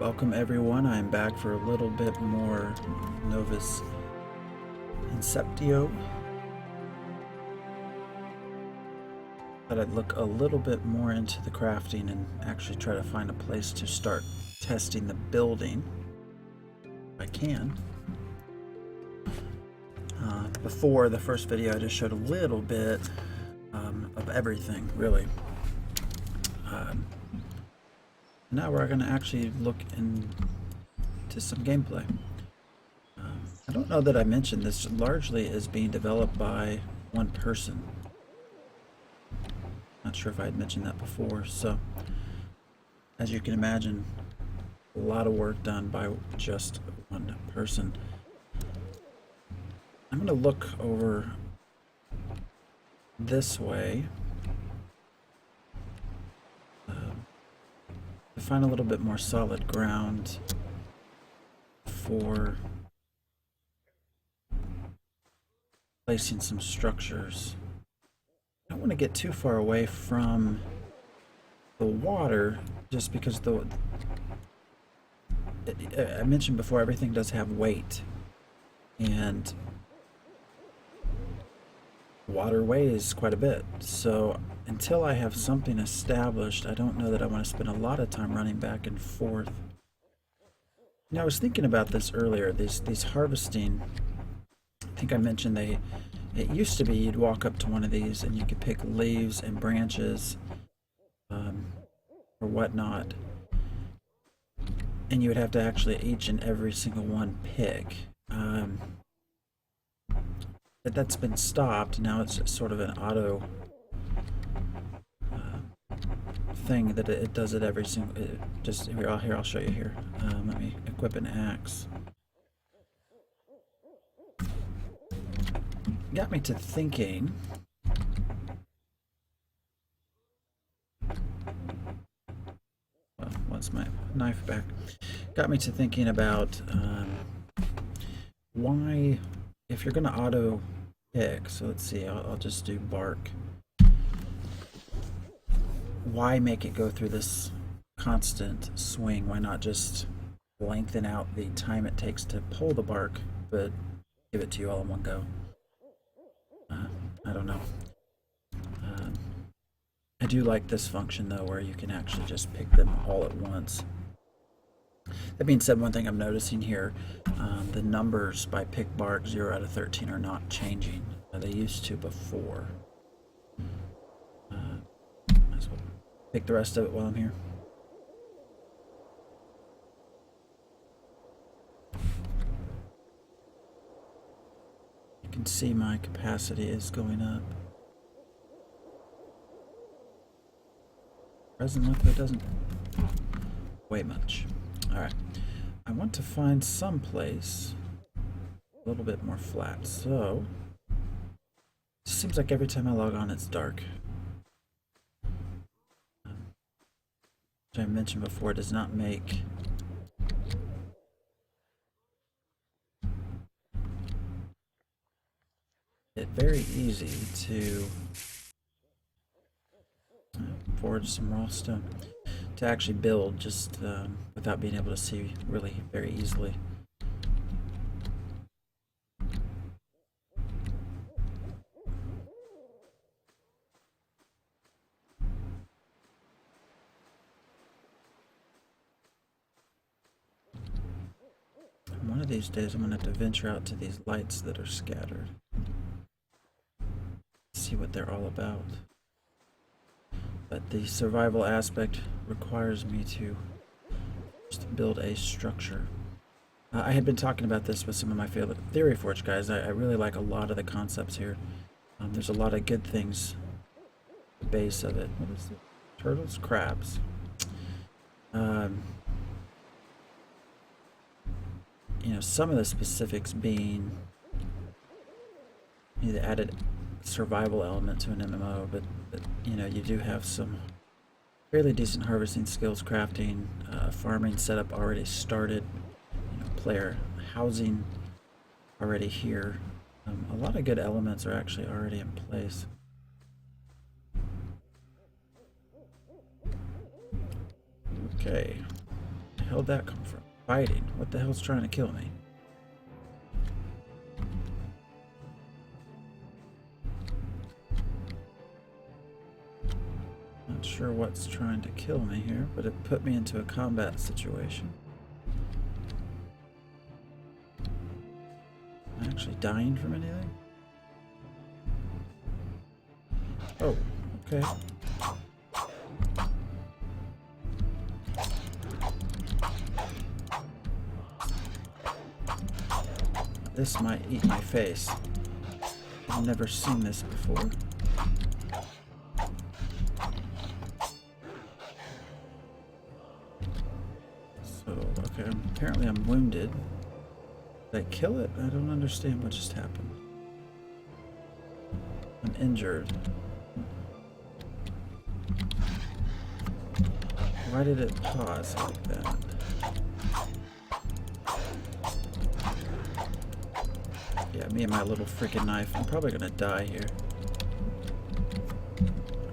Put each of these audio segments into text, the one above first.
Welcome everyone, I'm back for a little bit more Novus Inceptio. Thought I'd look a little bit more into the crafting and actually try to find a place to start testing the building if I can. Before the first video I just showed a little bit of everything really. Now we're going to actually look into some gameplay. I don't know that I mentioned this largely is being developed by one person. Not sure if I had mentioned that before. So, as you can imagine, a lot of work done by just one person. I'm going to look over this way to find a little bit more solid ground for placing some structures. I don't want to get too far away from the water just because I mentioned before, everything does have weight, and water weighs quite a bit. So until I have something established, I don't know that I want to spend a lot of time running back and forth. Now, I was thinking about this earlier, these harvesting, I think I mentioned it used to be you'd walk up to one of these and you could pick leaves and branches or whatnot, and you would have to actually each and every single one pick. But that's been stopped. Now it's sort of an auto thing that it does it every single. Just here, I'll show you here. Let me equip an axe. Got me to thinking. Well, what's my knife back? Got me to thinking about why, if you're going to auto pick, so let's see, I'll just do bark. Why make it go through this constant swing? Why not just lengthen out the time it takes to pull the bark, but give it to you all in one go? I don't know. I do like this function though, where you can actually just pick them all at once. That being said, one thing I'm noticing here, the numbers by pick bark 0 out of 13 are not changing. They used to before. Might as well pick the rest of it while I'm here. You can see my capacity is going up. Resin liquid doesn't weigh much. Alright, I want to find some place a little bit more flat, so it seems like every time I log on it's dark. Which I mentioned before, does not make it very easy to forge some raw stone, to actually build just without being able to see really very easily. One of these days I'm going to have to venture out to these lights that are scattered, see what they're all about. But the survival aspect requires me to just build a structure. I had been talking about this with some of my favorite Theory Forge guys. I really like a lot of the concepts here. There's a lot of good things at the base of it. What is it? Turtles? Crabs. You know, some of the specifics being the added survival element to an MMO, but you know, you do have some fairly decent harvesting skills, crafting, farming setup already started, you know, player housing already here. A lot of good elements are actually already in place. Okay, hell did that come from? Fighting. What the hell's trying to kill me? Not sure what's trying to kill me here, but it put me into a combat situation. Am I actually dying from anything? Oh, okay. This might eat my face. I've never seen this before. So, okay, apparently I'm wounded. Did I kill it? I don't understand what just happened. I'm injured. Why did it pause like that? Yeah, me and my little freaking knife. I'm probably gonna die here.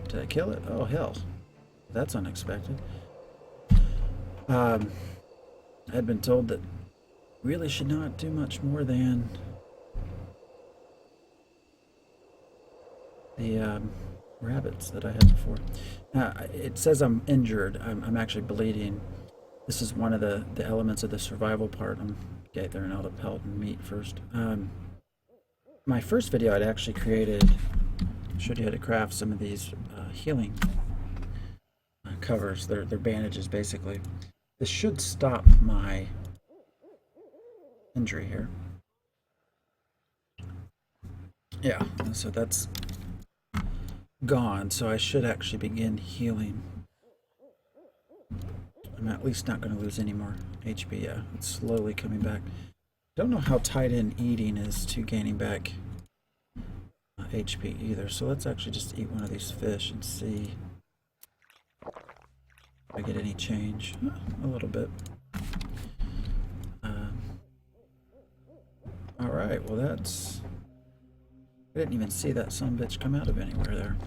Did I kill it? Oh, hell. That's unexpected. I had been told that really should not do much more than the rabbits that I had before. It says I'm injured. I'm actually bleeding. This is one of the elements of the survival part. I'm gathering all the pelt and meat first. My first video I'd actually created, showed you how to craft some of these healing covers. They're bandages basically. This should stop my injury here. Yeah, so that's gone, so I should actually begin healing. I'm at least not going to lose any more HP. Yeah, it's slowly coming back. Don't know how tied in eating is to gaining back HP either, so let's actually just eat one of these fish and see if I get any change. A little bit. Alright, well that's... I didn't even see that sumbitch come out of anywhere there.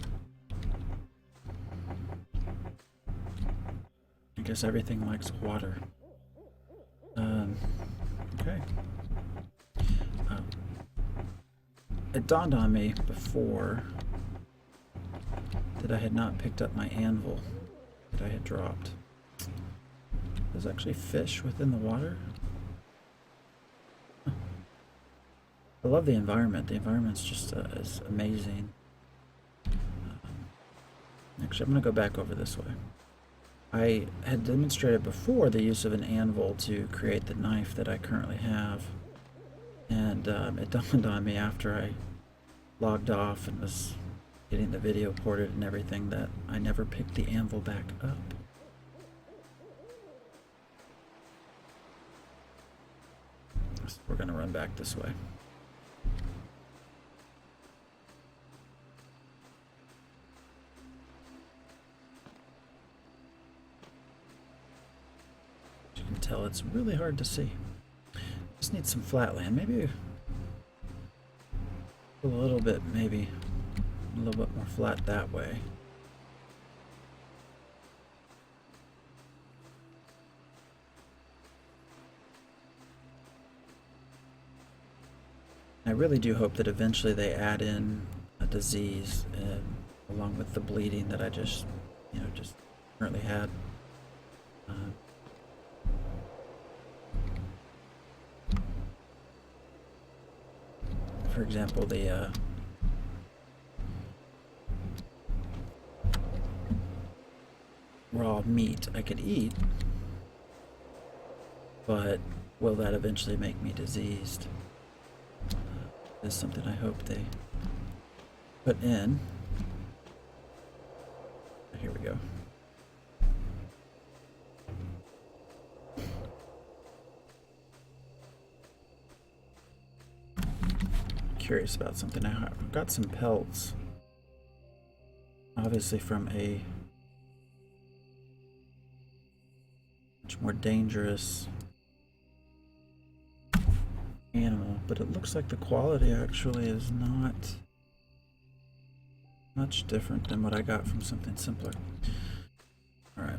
I guess everything likes water. Okay. It dawned on me before that I had not picked up my anvil that I had dropped. There's actually fish within the water. I love the environment. The environment's just is amazing. Actually, I'm going to go back over this way. I had demonstrated before the use of an anvil to create the knife that I currently have. And it dawned on me after I logged off and was getting the video ported and everything that I never picked the anvil back up. So we're going to run back this way. As you can tell, it's really hard to see. Just need some flat land. Maybe a little bit, maybe a little bit more flat that way. I really do hope that eventually they add in a disease along with the bleeding that I just currently had. For example, the raw meat I could eat, but will that eventually make me diseased? Is something I hope they put in. Here we go. Curious about something. I've got some pelts, obviously from a much more dangerous animal, but it looks like the quality actually is not much different than what I got from something simpler. All right.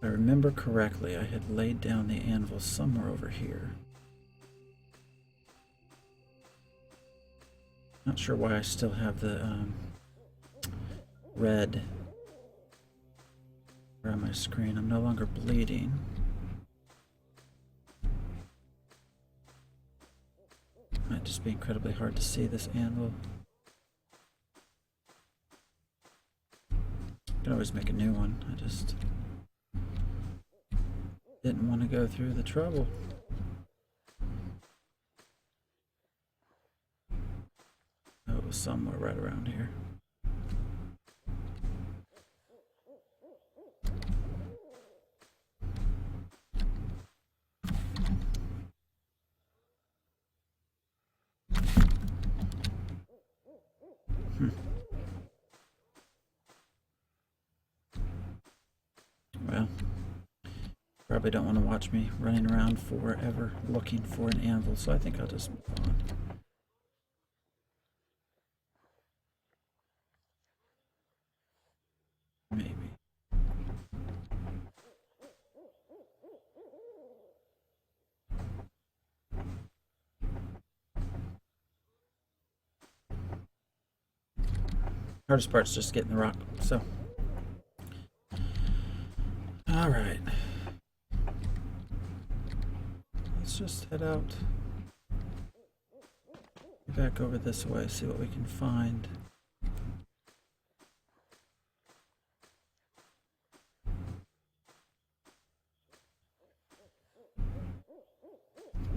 If I remember correctly, I had laid down the anvil somewhere over here. Not sure why I still have the red around my screen. I'm no longer bleeding. Might just be incredibly hard to see this anvil. Can always make a new one. I just didn't want to go through the trouble. Oh, it was somewhere right around here. Well, probably don't want to watch me running around forever looking for an anvil, so I think I'll just move on. Maybe. Hardest part's just getting the rock, so. Alright. Let's just head out. Back over this way, see what we can find.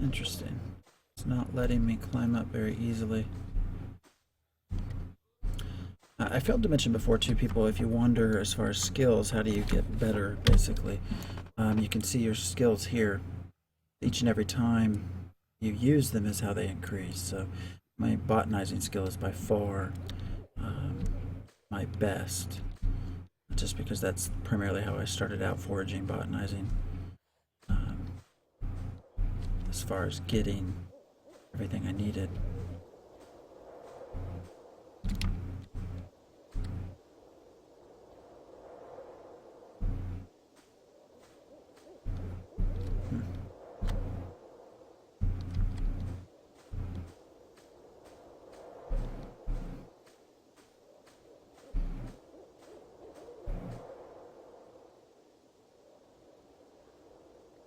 Interesting. It's not letting me climb up very easily. I failed to mention before too, people, if you wonder as far as skills, how do you get better, basically. You can see your skills here. Each and every time you use them is how they increase. So my botanizing skill is by far my best. Just because that's primarily how I started out foraging, botanizing. As far as getting everything I needed.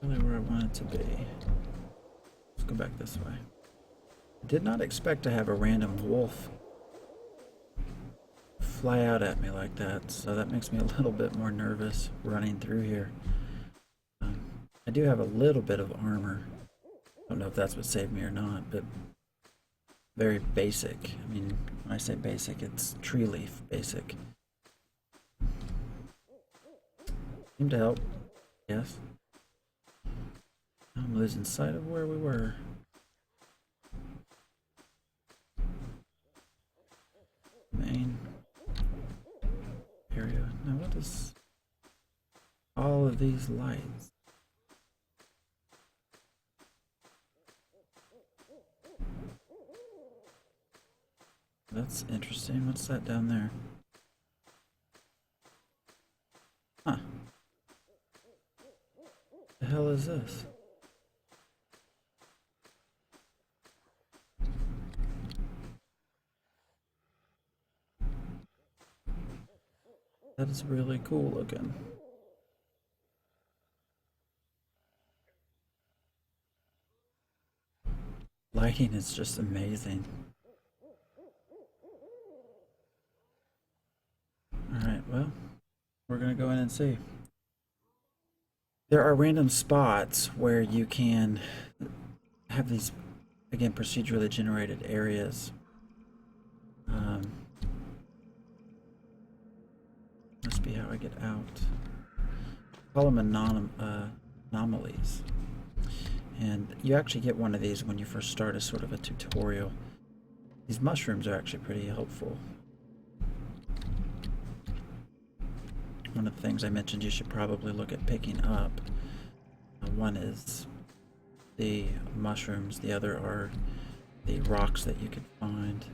Really where I want it to be. Let's go back this way. I did not expect to have a random wolf fly out at me like that, so that makes me a little bit more nervous running through here. I do have a little bit of armor. I don't know if that's what saved me or not, but very basic. I mean, when I say basic, it's tree leaf basic. Seemed to help, yes. I'm losing sight of where we were. Main area. Now what is all of these lights? That's interesting. What's that down there? Huh. The hell is this? That is really cool looking. Lighting is just amazing. Alright, well, we're gonna go in and see. There are random spots where you can have these, again, procedurally generated areas. Must be how I get out. Call them anomalies. And you actually get one of these when you first start as sort of a tutorial. These mushrooms are actually pretty helpful. One of the things I mentioned you should probably look at picking up. One is the mushrooms, the other are the rocks that you can find.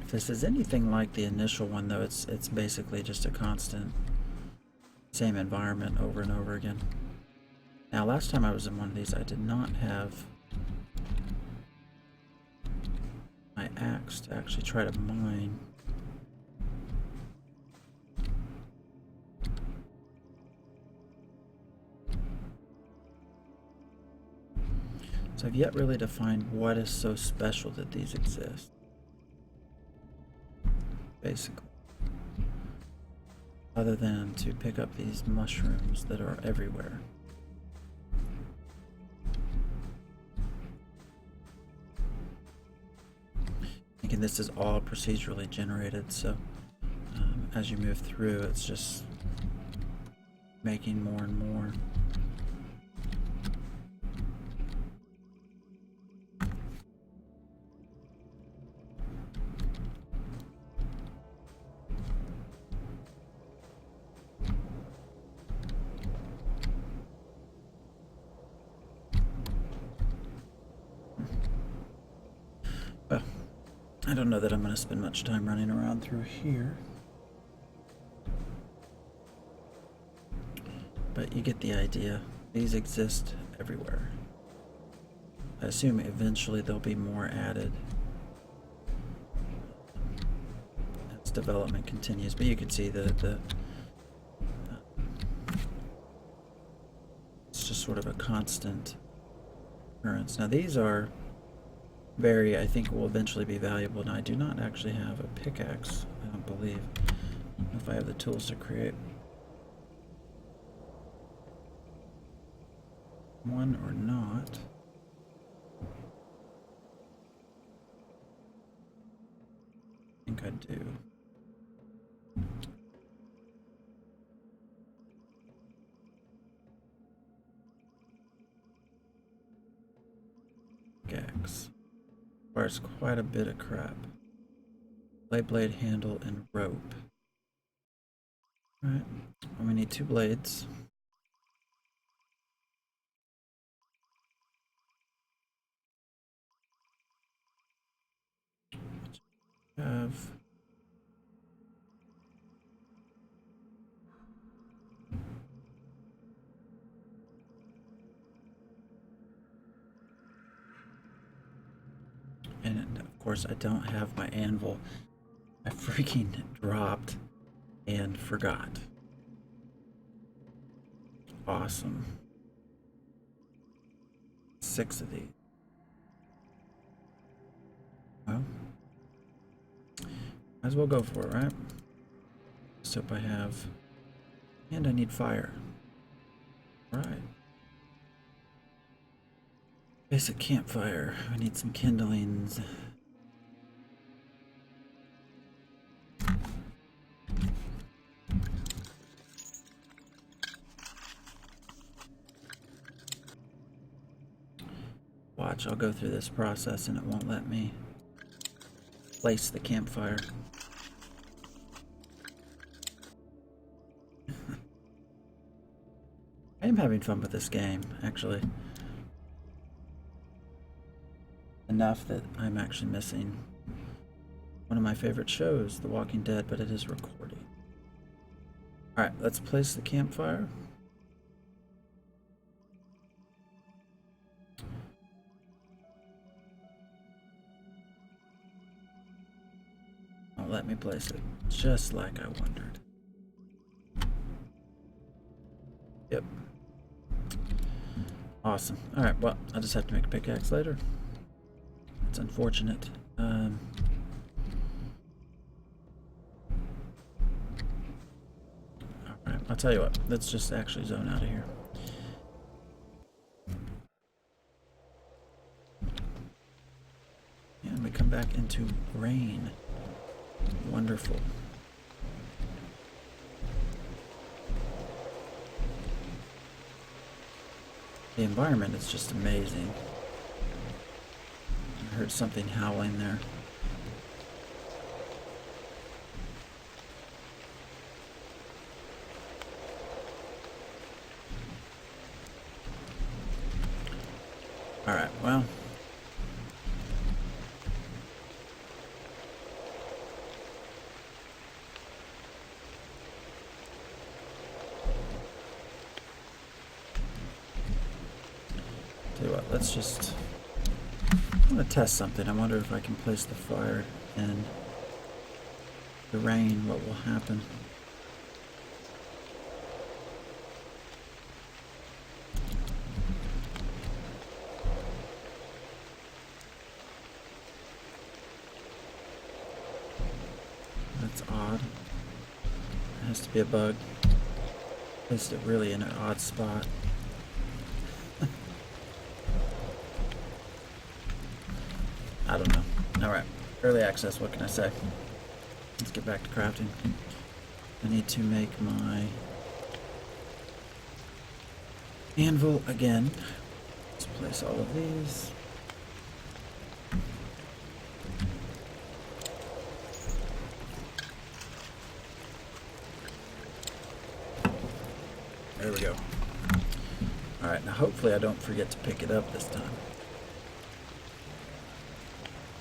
If this is anything like the initial one, though, it's basically just a constant same environment over and over again. Now, last time I was in one of these, I did not have my axe to actually try to mine. So I've yet really defined what is so special that these exist. Basically. Other than to pick up these mushrooms that are everywhere. Again, this is all procedurally generated, so as you move through, it's just making more and more. Well, I don't know that I'm going to spend much time running around through here. But you get the idea. These exist everywhere. I assume eventually there'll be more added as development continues. But you can see it's just sort of a constant occurrence. Now these are I think will eventually be valuable. Now I do not actually have a pickaxe, I don't believe. I don't know if I have the tools to create one or not. I think I do. Pickaxe. Requires quite a bit of crap. Blade handle and rope. Alright, well, we need 2 blades. Have and of course I don't have my anvil. I freaking dropped and forgot. Awesome. 6 of these. Well, might as well go for it, right? Just hope I have, and I need fire. Right. Basic campfire. I need some kindlings. Watch, I'll go through this process and it won't let me place the campfire. I am having fun with this game, actually. Enough that I'm actually missing one of my favorite shows, The Walking Dead, but it is recording. Alright, let's place the campfire. Oh, let me place it just like I wondered. Yep. Awesome. Alright, well, I'll just have to make a pickaxe later. It's unfortunate. Alright, I'll tell you what, let's just actually zone out of here. And we come back into rain. Wonderful. The environment is just amazing. I heard something howling there. Alright, well. Tell you what, let's just... I'm going to test something. I wonder if I can place the fire in the rain, what will happen. That's odd. It has to be a bug. Placed it really in an odd spot. I don't know. Alright. Early access, what can I say? Let's get back to crafting. I need to make my anvil again. Let's place all of these. There we go. Alright, now hopefully I don't forget to pick it up this time.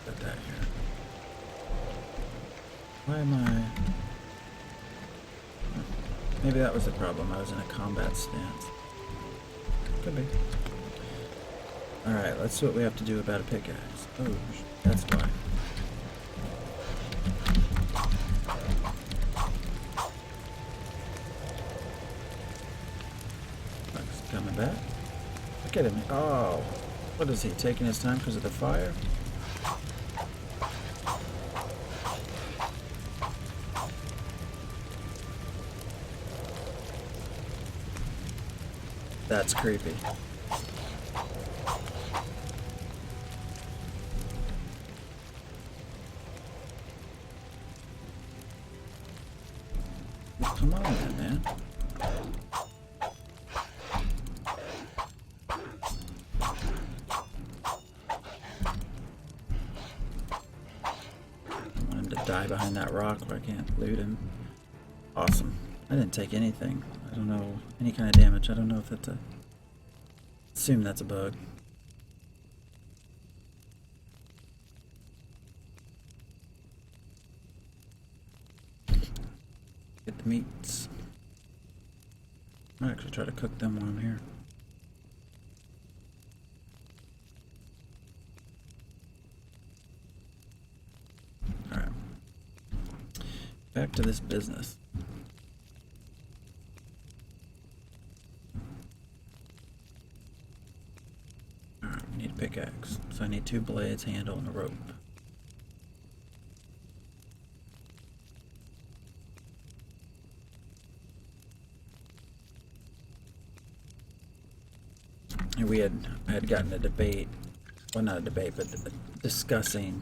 Put that here. Why am I... Maybe that was the problem. I was in a combat stance. Could be. Alright, let's see what we have to do about a pickaxe. Oh, that's why. Buck's coming back. Look at him. Oh, what is he? Taking his time because of the fire? That's creepy. Come on then, man. I want him to die behind that rock where I can't loot him. Awesome. I didn't take anything. I don't know any kind of damage. I don't know if that's a... Assume that's a bug. Get the meats. I might actually try to cook them while I'm here. Alright. Back to this business. Pickaxe. So I need 2 blades, handle, and a rope. And I had gotten a debate, well not a debate, but discussing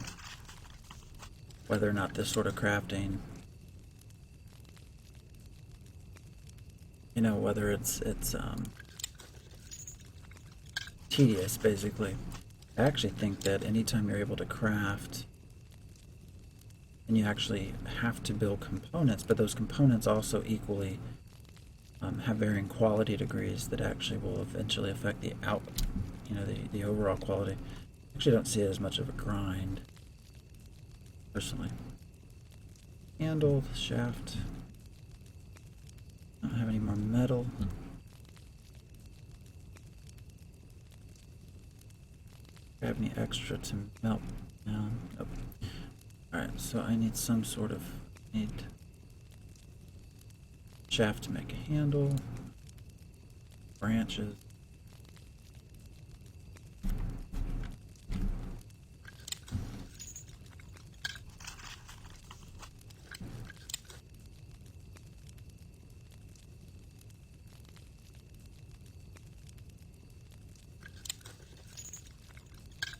whether or not this sort of crafting, you know, whether it's tedious, basically. I actually think that anytime you're able to craft and you actually have to build components, but those components also equally have varying quality degrees that actually will eventually affect the the overall quality. I actually don't see it as much of a grind, personally. Handle, shaft. I don't have any more metal. Grab any extra to melt down. Nope. Alright, so I need some sort of shaft to make a handle. Branches.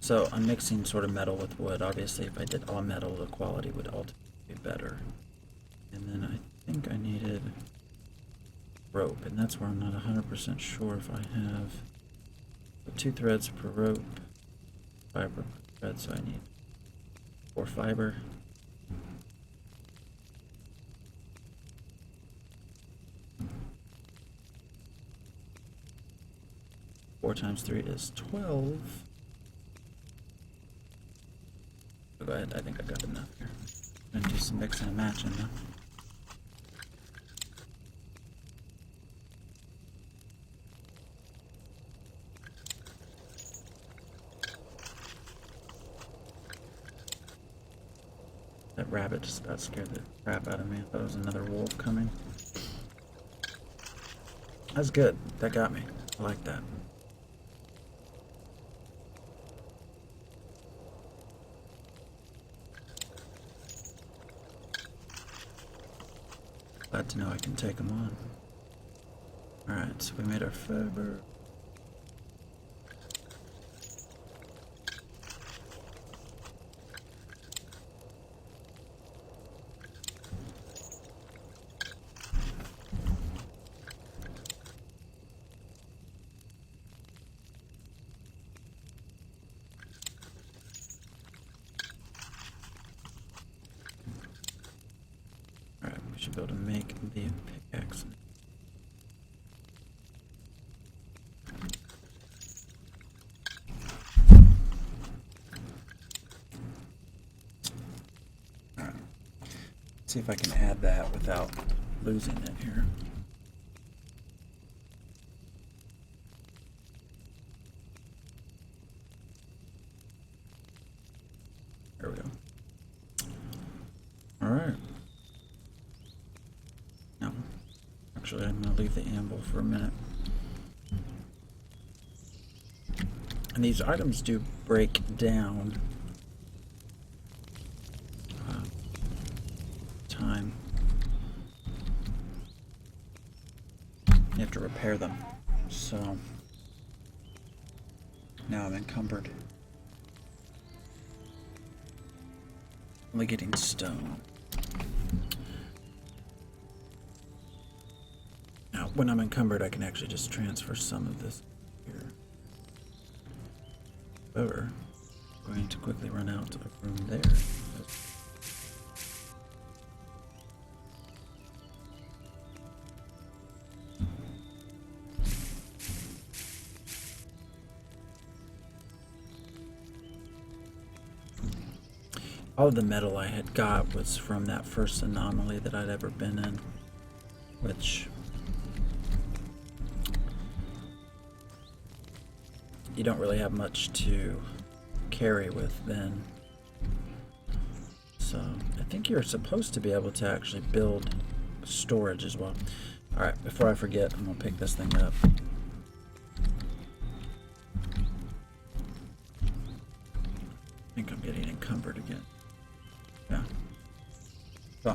So I'm mixing sort of metal with wood. Obviously, if I did all metal, the quality would ultimately be better. And then I think I needed rope, and that's where I'm not 100% sure if I have 2 threads per rope, fiber per thread, so I need 4 fiber. Four times 3 is 12. Go ahead, I think I got enough here. I'm gonna do some mixing and matching now. That rabbit just about scared the crap out of me. I thought it was another wolf coming. That's good. That got me. I like that. Glad to know I can take them on. Alright, so we made our fiber. Alright, we should be able to make the pickaxe. See if I can add that without losing it here. There we go. All right. Now, actually, I'm going to leave the anvil for a minute. And these items do break down. Time. You have to repair them. So now I'm encumbered. Only getting stone. Now, when I'm encumbered, I can actually just transfer some of this here. However, I'm going to quickly run out of room there. All of the metal I had got was from that first anomaly that I'd ever been in, which you don't really have much to carry with then. So I think you're supposed to be able to actually build storage as well. Alright, before I forget, I'm going to pick this thing up. I think I'm getting encumbered again. Yeah. So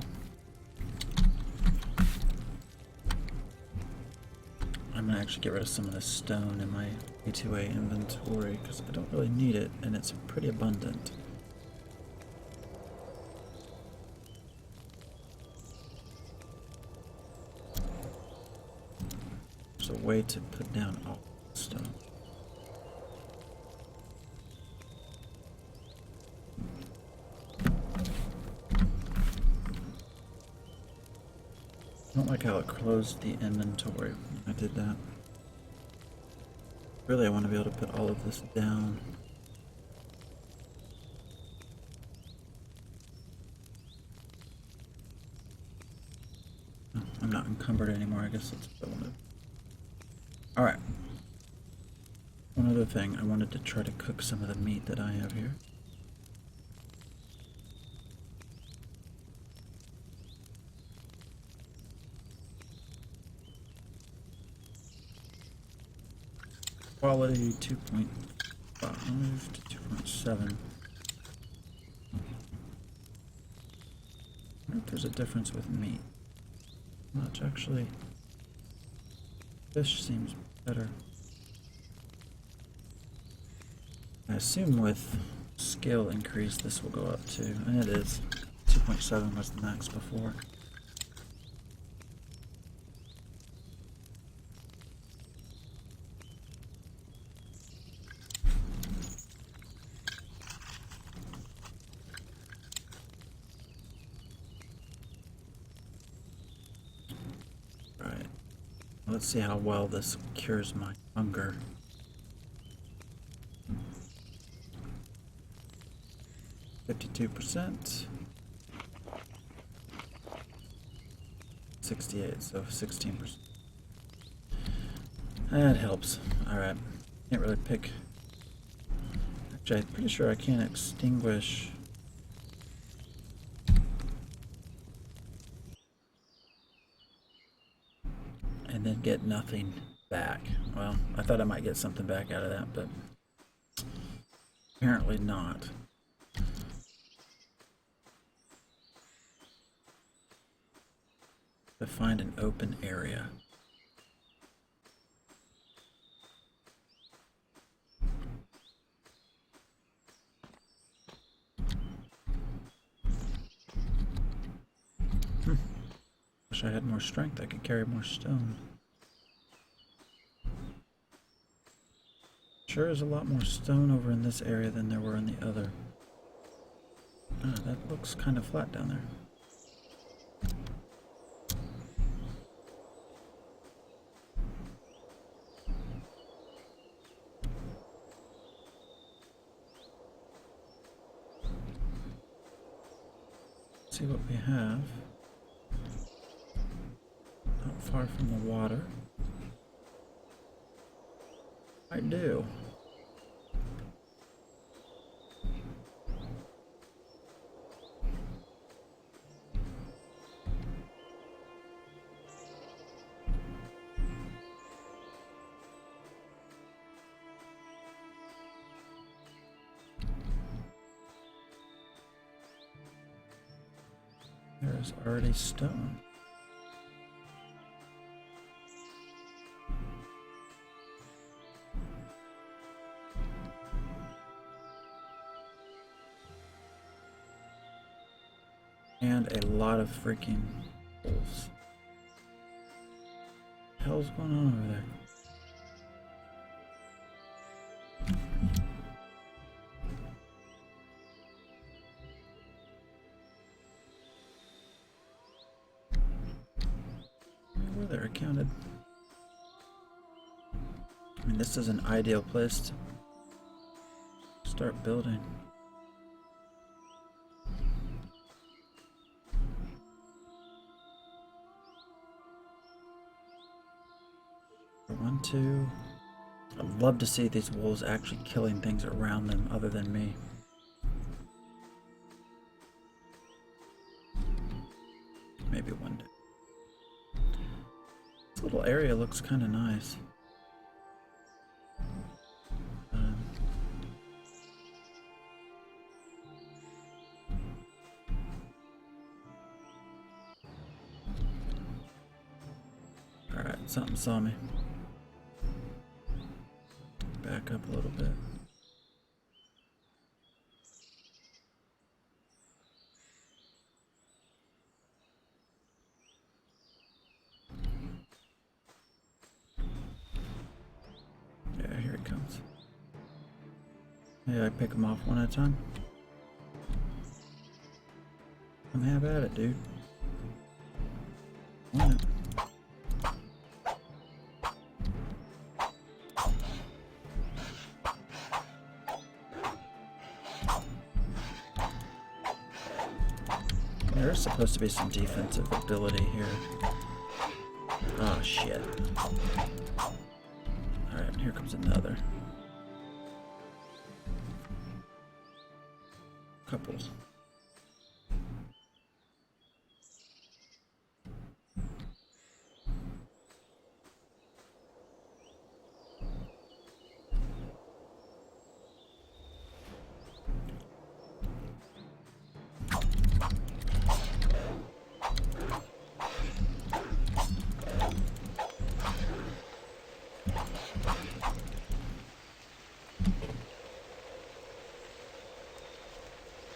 I'm gonna actually get rid of some of this stone in my A2A inventory because I don't really need it and it's pretty abundant. There's a way to put down all the stone. I don't like how it closed the inventory when I did that. Really, I want to be able to put all of this down. Oh, I'm not encumbered anymore, I guess that's what I wanted. Alright. One other thing, I wanted to try to cook some of the meat that I have here. Quality 2.5 to 2.7. I wonder if there's a difference with meat. Much actually. Fish seems better. I assume with skill increase this will go up too, and it is. 2.7 was the max before. Let's see how well this cures my hunger. %. 68, so 16%. That helps. Alright. Can't really pick. Actually, I'm pretty sure I can't extinguish and then get nothing back. Well, I thought I might get something back out of that, but apparently not. To find an open area. Wish I had more strength, I could carry more stone. Sure is a lot more stone over in this area than there were in the other. Ah, that looks kind of flat down there. Let's see what we have. Not far from the water. I do. There's already stone. And a lot of freaking wolves. What the hell's going on over there? Where they're accounted. I mean, this is an ideal place to start building. One, two. I'd love to see these wolves actually killing things around them other than me. Maybe one day. This little area looks kind of nice. Alright, something saw me. Back up a little bit. Yeah, here it comes. Hey, I pick them off one at a time. Come have at it, dude. Want it. There's supposed to be some defensive ability here. Oh shit. Alright, here comes another. Couples.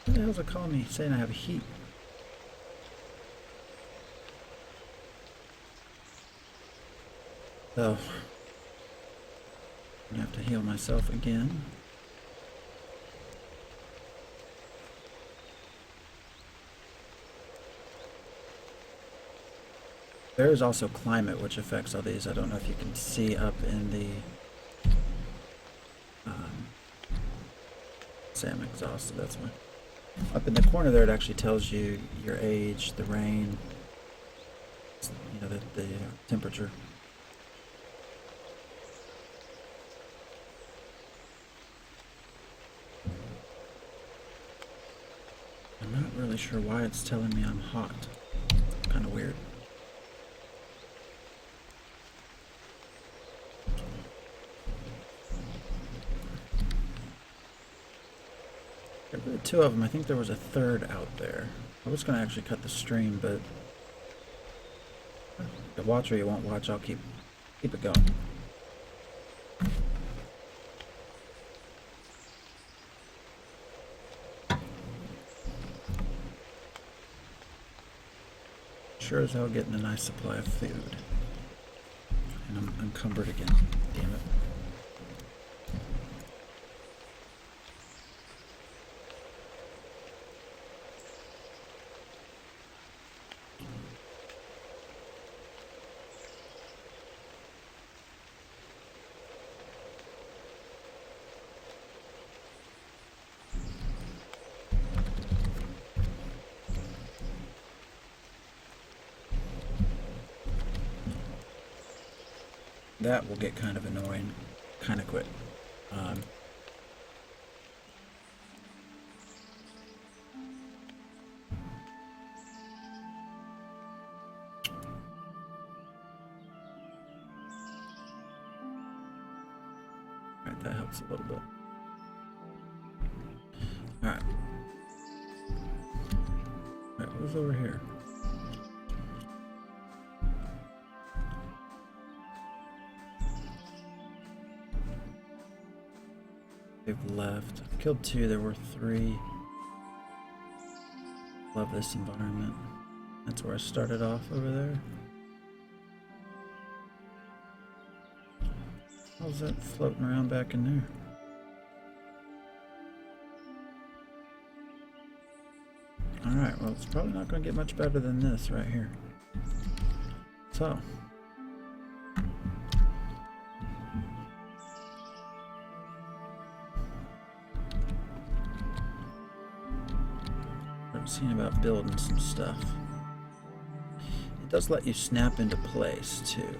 What the hell's it calling me saying I have heat? So, I have to heal myself again. There is also climate which affects all these. I don't know if you can see up in the say I'm exhausted, that's why. Up in the corner there, it actually tells you your age, the rain, you know, the temperature. I'm not really sure why it's telling me I'm hot. Kind of weird. did two of them. I think there was a third out there. I was going to actually cut the stream, but you watch or you won't watch, I'll keep it going. Sure as hell getting a nice supply of food. And I'm encumbered again. Damn it. That will get kind of annoying kind of quick. Alright, that helps a little bit. Alright. Alright, what was over here? They've left. I've killed two, there were three. Love this environment. That's where I started off over there. How's that floating around back in there? Alright, well it's probably not going to get much better than this right here. So. Seeing about building some stuff. It does let you snap into place too.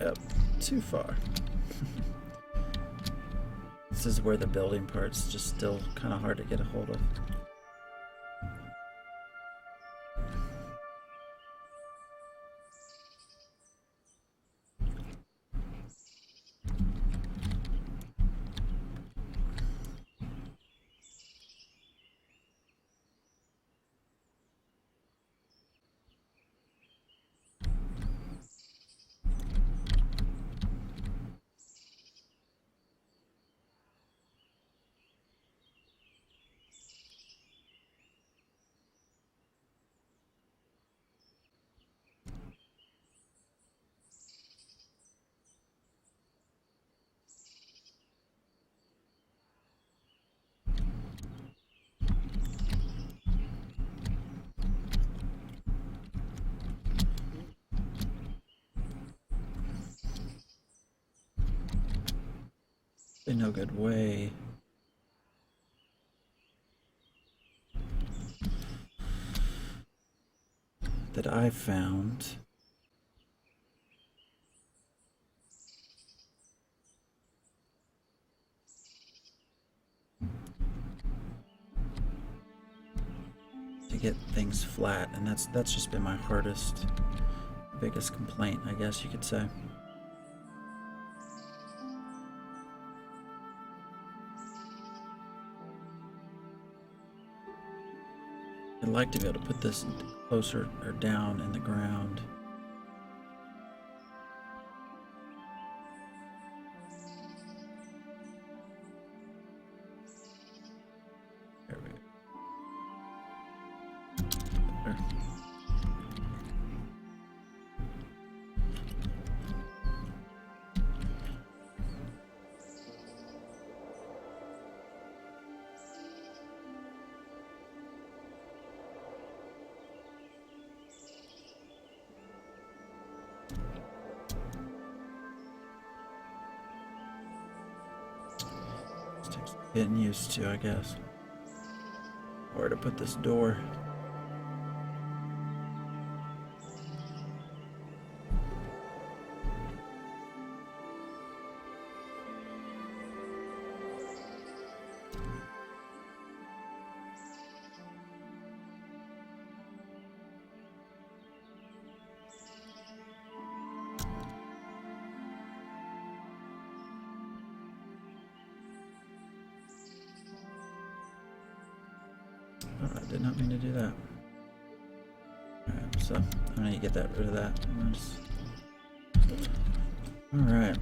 Yep, too far. This is where the building part's just still kind of hard to get a hold of. No good way that I found to get things flat, and that's just been my biggest complaint, I guess you could say. I'd like to be able to put this closer or down in the ground. There we go. There. Getting used to, I guess. Where to put this door. Oh, I did not mean to do that. Alright, so I need to get rid of that. Alright.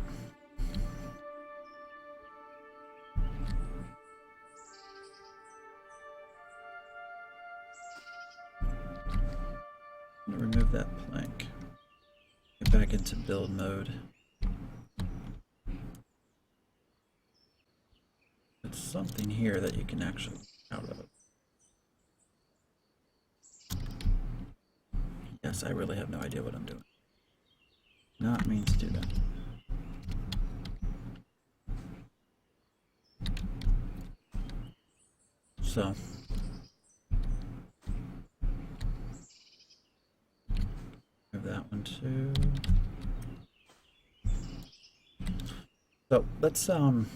Remove that plank. Get back into build mode. It's something here that you can actually out of. Yes, I really have no idea what I'm doing. Not mean to do that. So have that one too. So let's I am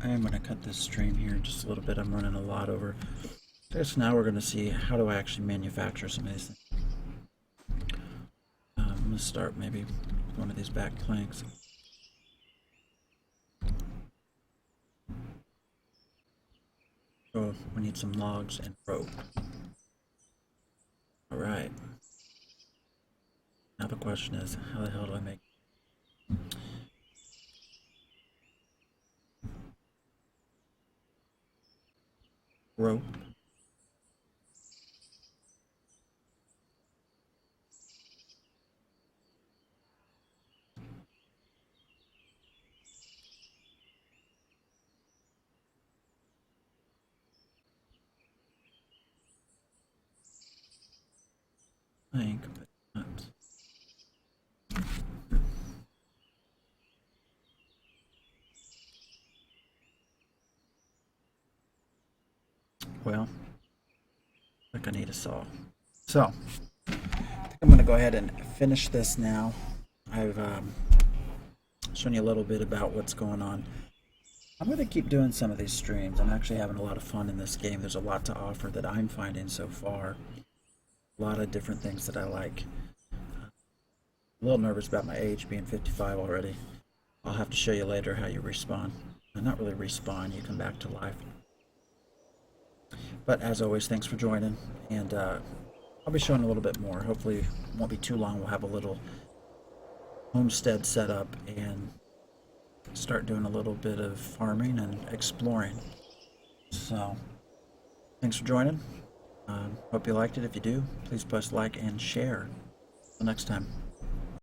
going to cut this stream here just a little bit. I'm running a lot over. I guess now we're going to see how do I actually manufacture some of these things. I'm going to start maybe with one of these back planks. Oh, we need some logs and rope. Alright. Now the question is, how the hell do I make rope? Plank, but not. Well, I think I need a saw. So, I think I'm going to go ahead and finish this now. I've shown you a little bit about what's going on. I'm going to keep doing some of these streams. I'm actually having a lot of fun in this game. There's a lot to offer that I'm finding so far. A lot of different things that I like. A little nervous about my age, being 55 already. I'll have to show you later how you respawn. Not really respawn, you come back to life. But as always, thanks for joining, and I'll be showing a little bit more. Hopefully it won't be too long. We'll have a little homestead set up and start doing a little bit of farming and exploring. So, thanks for joining. Hope you liked it. If you do, please press like and share. Until next time.